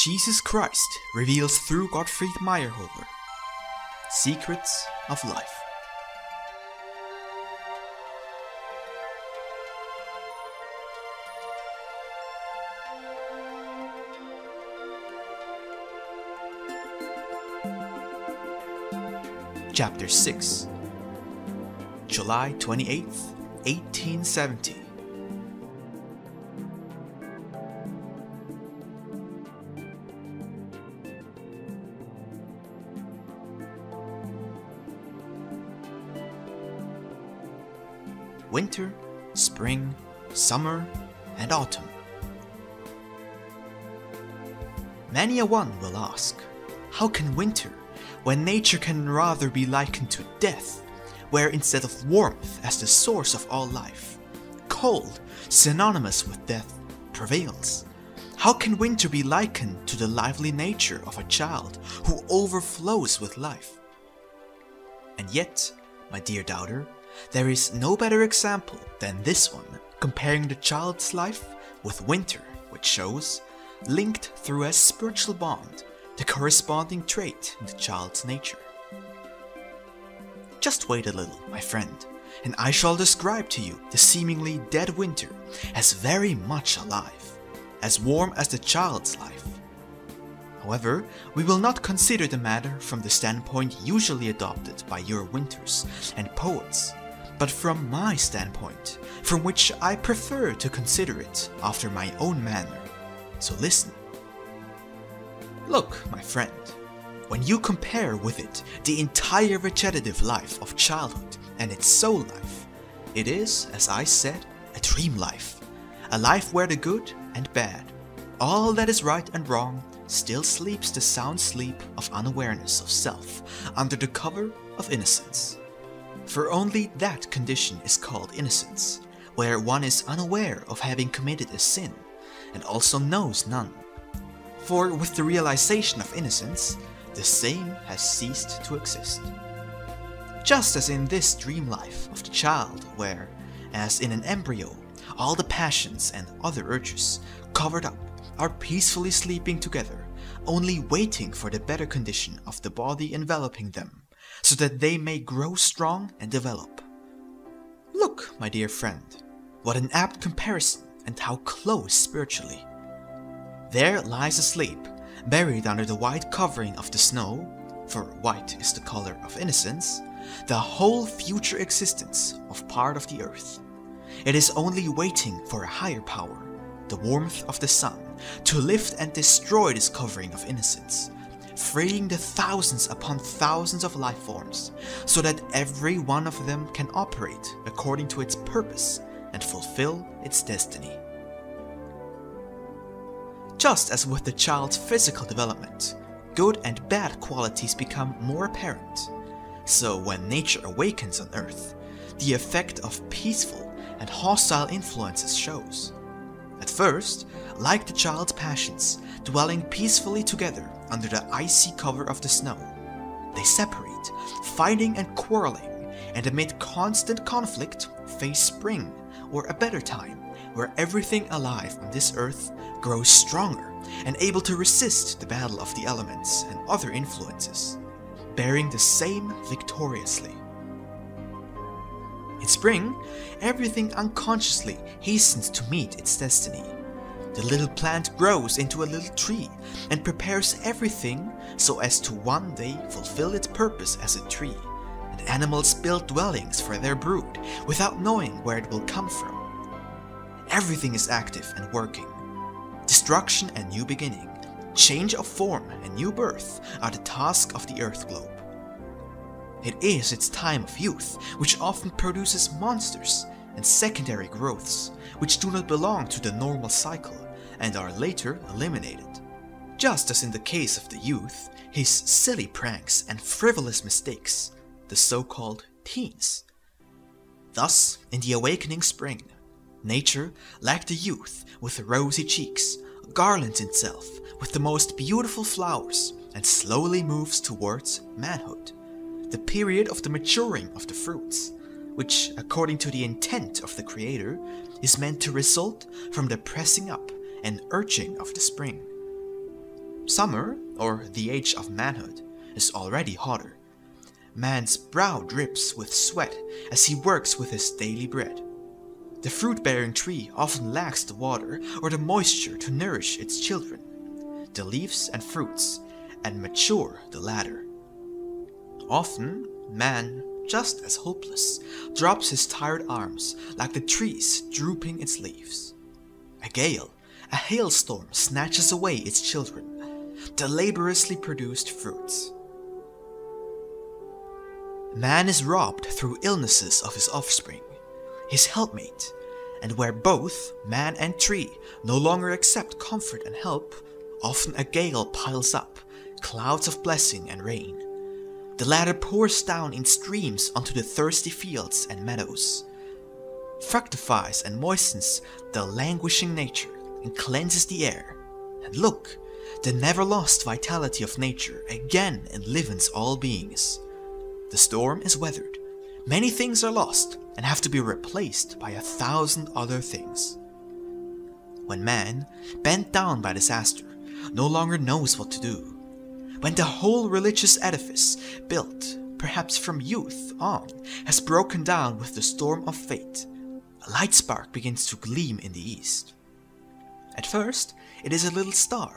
Jesus Christ reveals thru Gottfried Mayerhofer. Secrets of Life. Chapter 6, July 28th, 1870. Winter, spring, summer, and autumn. Many a one will ask, how can winter, when nature can rather be likened to death, where instead of warmth as the source of all life, cold, synonymous with death, prevails? How can winter be likened to the lively nature of a child who overflows with life? And yet, my dear doubter, there is no better example than this one, comparing the child's life with winter, which shows, linked through a spiritual bond, the corresponding trait in the child's nature. Just wait a little, my friend, and I shall describe to you the seemingly dead winter as very much alive, as warm as the child's life. However, we will not consider the matter from the standpoint usually adopted by your winters and poets, but from my standpoint, from which I prefer to consider it after my own manner. So listen. Look, my friend, when you compare with it the entire vegetative life of childhood and its soul life, it is, as I said, a dream life, a life where the good and bad, all that is right and wrong, still sleeps the sound sleep of unawareness of self under the cover of innocence. For only that condition is called innocence, where one is unaware of having committed a sin, and also knows none. For with the realization of innocence, the same has ceased to exist. Just as in this dream life of the child, where, as in an embryo, all the passions and other urges, covered up, are peacefully sleeping together, only waiting for the better condition of the body enveloping them, so that they may grow strong and develop. Look, my dear friend, what an apt comparison, and how close spiritually. There lies asleep, buried under the white covering of the snow, for white is the color of innocence, the whole future existence of part of the earth. It is only waiting for a higher power, the warmth of the sun, to lift and destroy this covering of innocence, freeing the thousands upon thousands of life forms, so that every one of them can operate according to its purpose and fulfill its destiny. Just as with the child's physical development, good and bad qualities become more apparent, so when nature awakens on earth, the effect of peaceful and hostile influences shows. At first, like the child's passions, dwelling peacefully together under the icy cover of the snow, they separate, fighting and quarreling, and amid constant conflict face spring, or a better time, where everything alive on this earth grows stronger and able to resist the battle of the elements and other influences, bearing the same victoriously. In spring, everything unconsciously hastens to meet its destiny. The little plant grows into a little tree and prepares everything so as to one day fulfill its purpose as a tree, and animals build dwellings for their brood without knowing where it will come from. Everything is active and working. Destruction and new beginning, change of form and new birth are the task of the earth globe. It is its time of youth, which often produces monsters and secondary growths, which do not belong to the normal cycle and are later eliminated. Just as in the case of the youth, his silly pranks and frivolous mistakes, the so-called teens. Thus, in the awakening spring, nature, like the youth with rosy cheeks, garlands itself with the most beautiful flowers and slowly moves towards manhood, the period of the maturing of the fruits, which, according to the intent of the Creator, is meant to result from the pressing up and urging of the spring. Summer, or the age of manhood, is already hotter. Man's brow drips with sweat as he works with his daily bread. The fruit-bearing tree often lacks the water or the moisture to nourish its children, the leaves and fruits, and mature the latter. Often, man, just as hopeless, drops his tired arms like the trees drooping its leaves. A gale, a hailstorm snatches away its children, the laboriously produced fruits. Man is robbed through illnesses of his offspring, his helpmate, and where both man and tree no longer accept comfort and help, often a gale piles up, clouds of blessing and rain. The latter pours down in streams onto the thirsty fields and meadows, fructifies and moistens the languishing nature, and cleanses the air. And look, the never-lost vitality of nature again enlivens all beings. The storm is weathered, many things are lost and have to be replaced by 1,000 other things. When man, bent down by disaster, no longer knows what to do, when the whole religious edifice, built, perhaps from youth on, has broken down with the storm of fate, a light spark begins to gleam in the east. At first, it is a little star,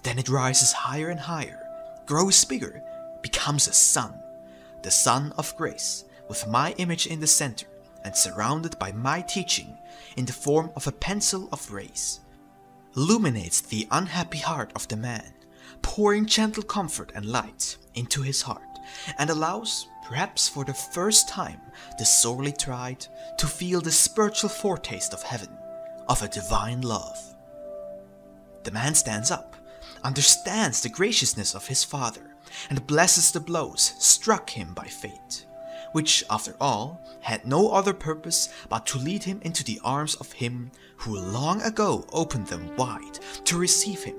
then it rises higher and higher, grows bigger, becomes a sun, the sun of grace, with my image in the center and surrounded by my teaching in the form of a pencil of rays, illuminates the unhappy heart of the man, pouring gentle comfort and light into his heart, and allows, perhaps for the first time, the sorely tried to feel the spiritual foretaste of heaven, of a divine love. The man stands up, understands the graciousness of his Father, and blesses the blows struck him by fate, which, after all, had no other purpose but to lead him into the arms of him who long ago opened them wide to receive him,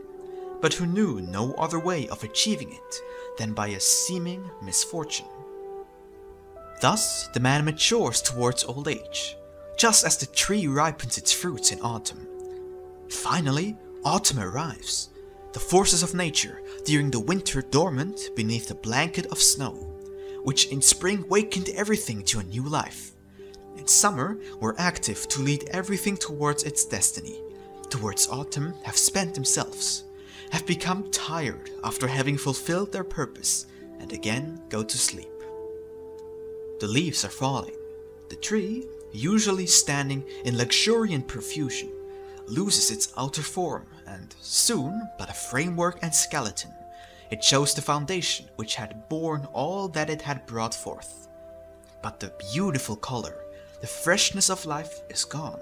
but who knew no other way of achieving it than by a seeming misfortune. Thus the man matures towards old age, just as the tree ripens its fruits in autumn. Finally, autumn arrives, the forces of nature during the winter dormant beneath the blanket of snow, which in spring wakened everything to a new life. In summer were active to lead everything towards its destiny, towards autumn have spent themselves, have become tired after having fulfilled their purpose, and again go to sleep. The leaves are falling. The tree, usually standing in luxuriant profusion, loses its outer form, and soon but a framework and skeleton, it shows the foundation which had borne all that it had brought forth. But the beautiful color, the freshness of life is gone.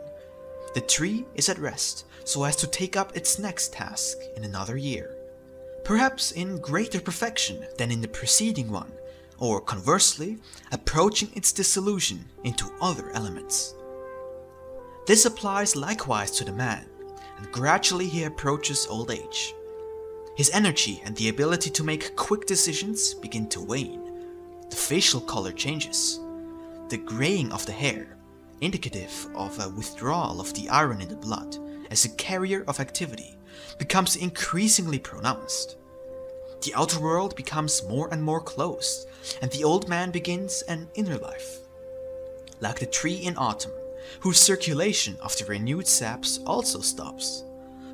The tree is at rest, so as to take up its next task in another year, perhaps in greater perfection than in the preceding one, or conversely, approaching its dissolution into other elements. This applies likewise to the man, and gradually he approaches old age. His energy and the ability to make quick decisions begin to wane. The facial color changes. The graying of the hair, indicative of a withdrawal of the iron in the blood as a carrier of activity, becomes increasingly pronounced. The outer world becomes more and more closed, and the old man begins an inner life. Like the tree in autumn, whose circulation of the renewed saps also stops,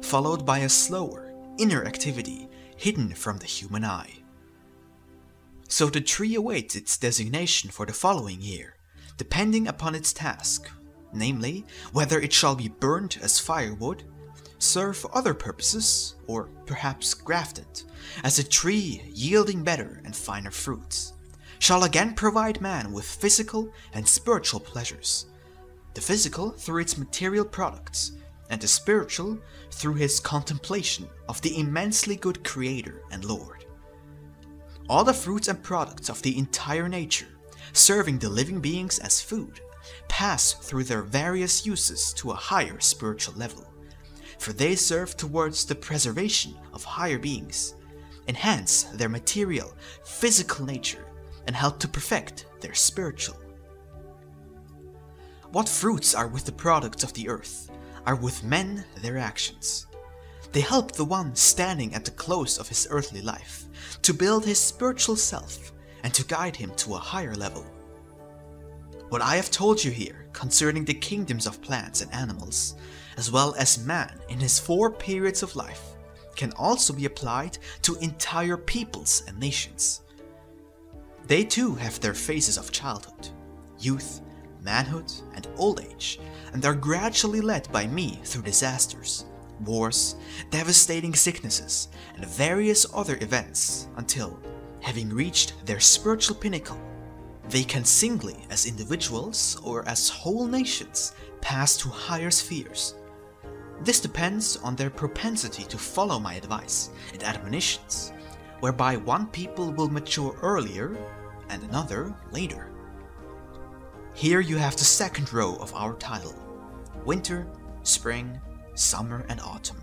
followed by a slower, inner activity hidden from the human eye. So the tree awaits its designation for the following year, depending upon its task, namely, whether it shall be burnt as firewood, serve for other purposes, or perhaps grafted, as a tree yielding better and finer fruits, shall again provide man with physical and spiritual pleasures, the physical through its material products, and the spiritual through his contemplation of the immensely good Creator and Lord. All the fruits and products of the entire nature, serving the living beings as food, pass through their various uses to a higher spiritual level, for they serve towards the preservation of higher beings, enhance their material, physical nature, and help to perfect their spiritual. What fruits are with the products of the earth, are with men their actions. They help the one standing at the close of his earthly life to build his spiritual self and to guide him to a higher level. What I have told you here concerning the kingdoms of plants and animals, as well as man in his 4 periods of life, can also be applied to entire peoples and nations. They too have their phases of childhood, youth, manhood, and old age, and are gradually led by me through disasters, wars, devastating sicknesses, and various other events until, having reached their spiritual pinnacle, they can singly as individuals or as whole nations pass to higher spheres. This depends on their propensity to follow my advice and admonitions, whereby one people will mature earlier and another later. Here you have the second row of our title: winter, spring, summer and autumn.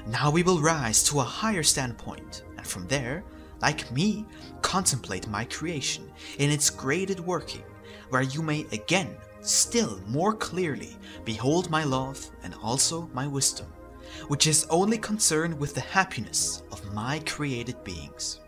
Now we will rise to a higher standpoint, and from there, like me, contemplate my creation in its graded working, where you may again still more clearly behold my love and also my wisdom, which is only concerned with the happiness of my created beings.